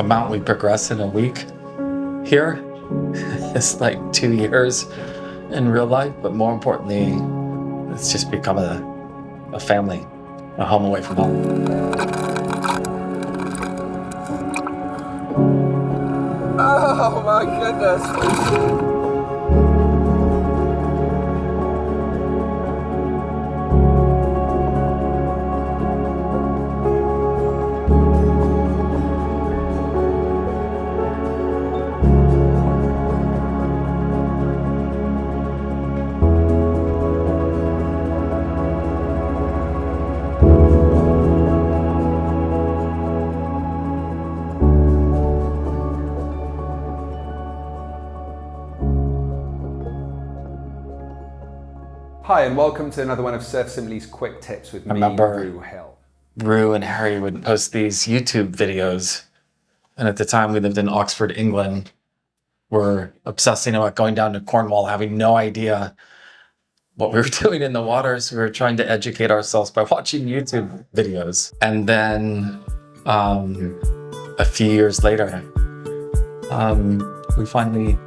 amount we progress in a week here is like 2 years in real life, but more importantly, it's just become a family, a home away from home. Oh my goodness. Hi, and welcome to another one of Surf Simply's quick tips with me, Rue Hill. Rue and Harry would post these YouTube videos, and at the time we lived in Oxford, England. We're obsessing about going down to Cornwall, having no idea what we were doing in the waters. We were trying to educate ourselves by watching YouTube videos. And then a few years later, we finally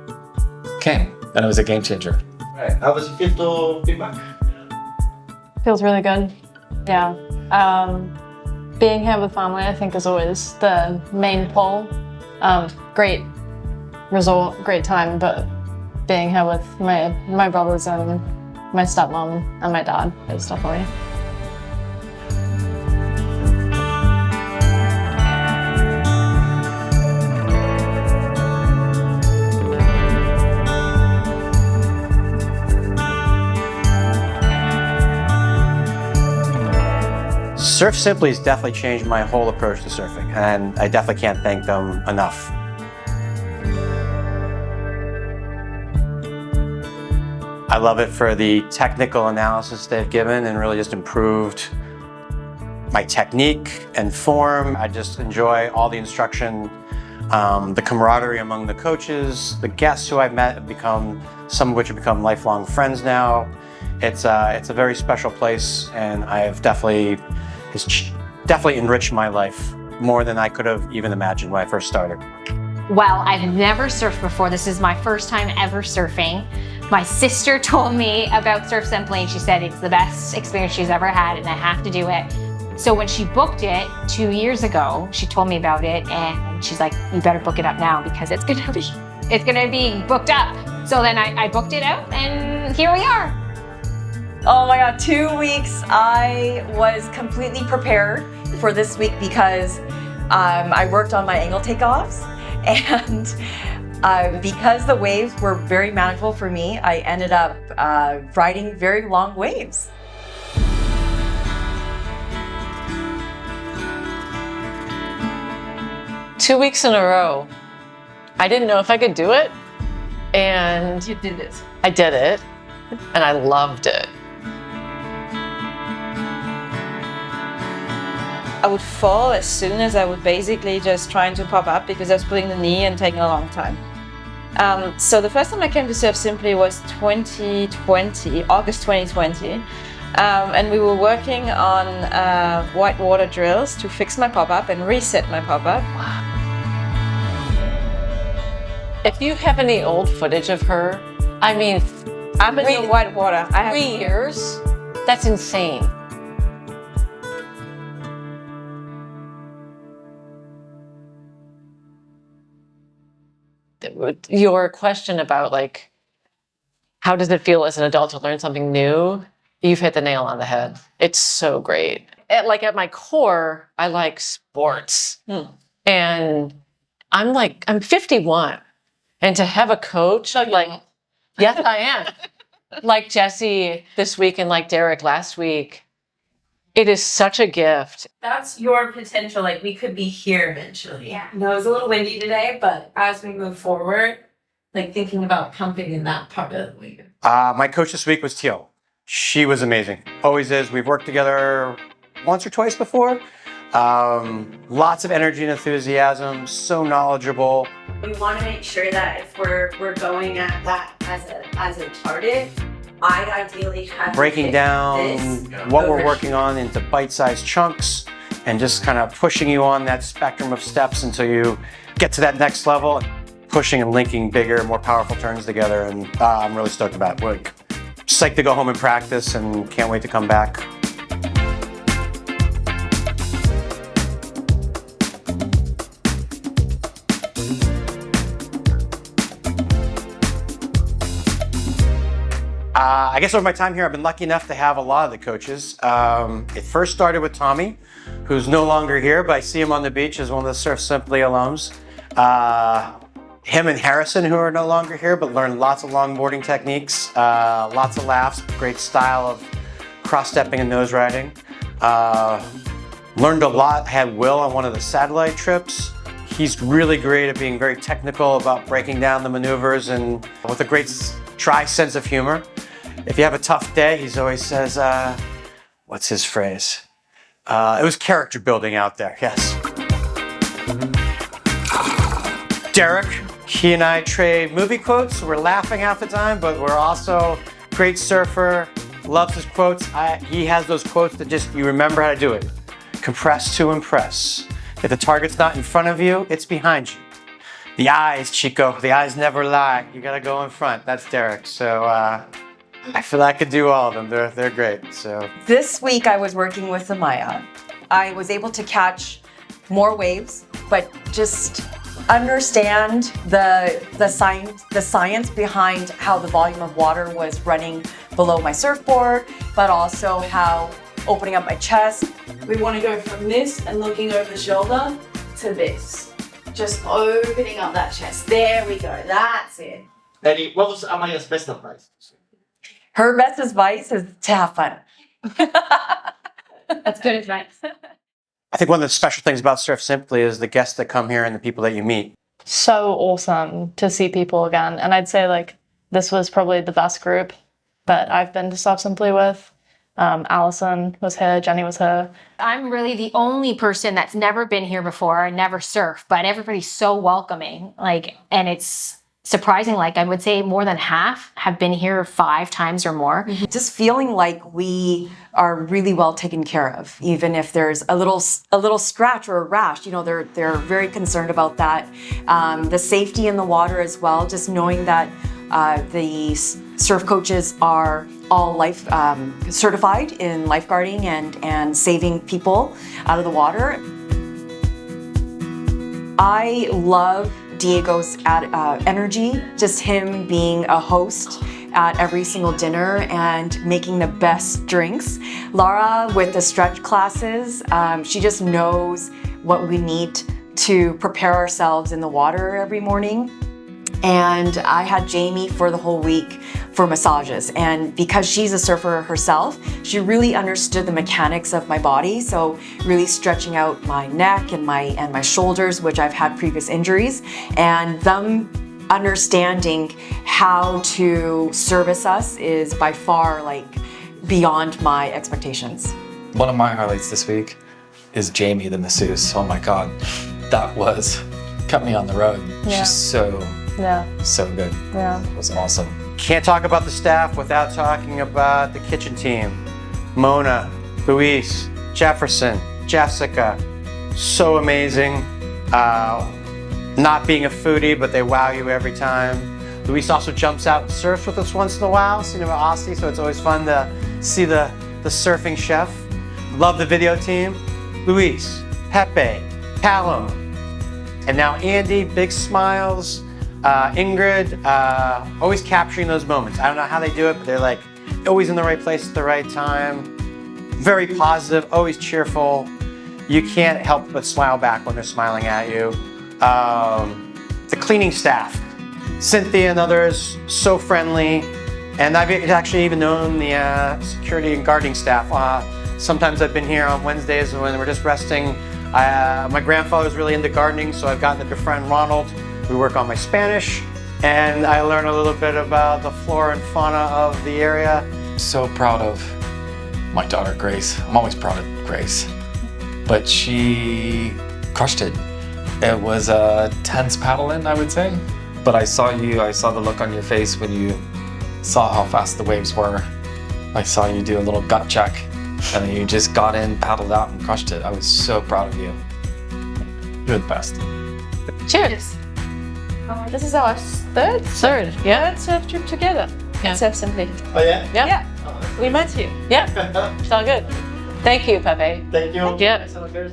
came, and it was a game changer. Right. How does it feel to be back? Feels really good. Yeah. Being here with family, I think, is always the main pull. Great resort, great time, but being here with my brothers and my stepmom and my dad is definitely. Surf Simply's definitely changed my whole approach to surfing, and I definitely can't thank them enough. I love it for the technical analysis they've given and really just improved my technique and form. I just enjoy all the instruction, the camaraderie among the coaches, the guests who I've met have become, some of which have become lifelong friends now. It's a very special place, and it's definitely enriched my life more than I could have even imagined when I first started. Well, I've never surfed before. This is my first time ever surfing. My sister told me about Surf Simply, and she said it's the best experience she's ever had, and I have to do it. So when she booked it 2 years ago, she told me about it, and she's like, you better book it up now because it's gonna be booked up. So then I booked it out, and here we are. Oh my God, 2 weeks. I was completely prepared for this week because I worked on my angle takeoffs, and because the waves were very manageable for me, I ended up riding very long waves. Two weeks in a row. I didn't know if I could do it, and You did it. I did it, and I loved it. I would fall as soon as I would basically just trying to pop up because I was putting the knee and taking a long time. So the first time I came to Surf Simply was 2020, August 2020. And we were working on whitewater drills to fix my pop-up and reset my pop-up. Wow. If you have any old footage of her, I mean, I'm in the whitewater. I have 3 years? That's insane. Your question about like, how does it feel as an adult to learn something new? You've hit the nail on the head. It's so great. At my core, I like sports. And I'm 51. And to have a coach, yes, I am. Like Jesse this week and like Derek last week, it is such a gift. That's your potential. Like, we could be here eventually. Yeah. No, it was a little windy today, but as we move forward, like thinking about pumping in that part of the week. My coach this week was Teal. She was amazing. Always is. We've worked together once or twice before. Lots of energy and enthusiasm, so knowledgeable. We want to make sure that if we're going at that as a target, I'd ideally have breaking down what we're working on into bite-sized chunks and just kind of pushing you on that spectrum of steps until you get to that next level, pushing and linking bigger, more powerful turns together, and I'm really stoked about it. Like, psyched to go home and practice, and can't wait to come back. I guess over my time here, I've been lucky enough to have a lot of the coaches. It first started with Tommy, who's no longer here, but I see him on the beach as one of the Surf Simply alums. Him and Harrison, who are no longer here, but learned lots of longboarding techniques, lots of laughs, great style of cross-stepping and nose riding. Learned a lot, had Will on one of the satellite trips. He's really great at being very technical about breaking down the maneuvers and with a great dry sense of humor. If you have a tough day, he always says, what's his phrase? It was character building out there, yes. Derek, he and I trade movie quotes. We're laughing half the time, but we're also great surfer, loves his quotes. He has those quotes that just, you remember how to do it. Compress to impress. If the target's not in front of you, it's behind you. The eyes, Chico, the eyes never lie. You gotta go in front. That's Derek. So I feel I could do all of them. They're great. So This week I was working with Amaya. I was able to catch more waves, but just understand the science behind how the volume of water was running below my surfboard, but also how opening up my chest. We want to go from this and looking over the shoulder to this. Just opening up that chest. There we go. That's it. Eddie, what was Amaya's best advice? Her best advice is to have fun. That's good advice. I think one of the special things about Surf Simply is the guests that come here and the people that you meet. So awesome to see people again. And I'd say like this was probably the best group that I've been to Surf Simply with. Allison was here, Jenny was here. I'm really the only person that's never been here before, never surfed, but everybody's so welcoming. Like, and it's surprising, like I would say more than half have been here 5 times or more. Just feeling like we are really well taken care of, even if there's a little scratch or a rash. You know, they're very concerned about that. The safety in the water as well. Just knowing that the surf coaches are all life certified in lifeguarding and saving people out of the water. I love Diego's energy, just him being a host at every single dinner and making the best drinks. Lara with the stretch classes, she just knows what we need to prepare ourselves in the water every morning. And I had Jamie for the whole week for massages. And because she's a surfer herself, she really understood the mechanics of my body. So really stretching out my neck and my shoulders, which I've had previous injuries, and them understanding how to service us is by far like beyond my expectations. One of my highlights this week is Jamie, the masseuse. Oh my God, that was kept me on the road. Yeah. She's so good. Yeah. It was awesome. Can't talk about the staff without talking about the kitchen team. Mona, Luis, Jefferson, Jessica, so amazing. Not being a foodie, but they wow you every time. Luis also jumps out and surfs with us once in a while, so, Aussie, so it's always fun to see the surfing chef. Love the video team. Luis, Pepe, Callum, and now Andy, big smiles. Ingrid, always capturing those moments. I don't know how they do it, but they're like always in the right place at the right time. Very positive, always cheerful. You can't help but smile back when they're smiling at you. The cleaning staff, Cynthia and others, so friendly. And I've actually even known the security and guarding staff. Sometimes I've been here on Wednesdays when we're just resting. My grandfather's really into gardening, so I've gotten to befriend Ronald. We work on my Spanish, and I learn a little bit about the flora and fauna of the area. So proud of my daughter, Grace. I'm always proud of Grace, but she crushed it. It was a tense paddle-in, I would say, but I saw the look on your face when you saw how fast the waves were. I saw you do a little gut check, and then you just got in, paddled out, and crushed it. I was so proud of you. You're the best. Cheers. This is our third Yeah. surf trip together. Yeah. Surf Simply. Oh yeah? Yeah. We met you. Yeah. It's all good. Thank you, Pepe. Thank you. Yeah. Thanks a lot, girls.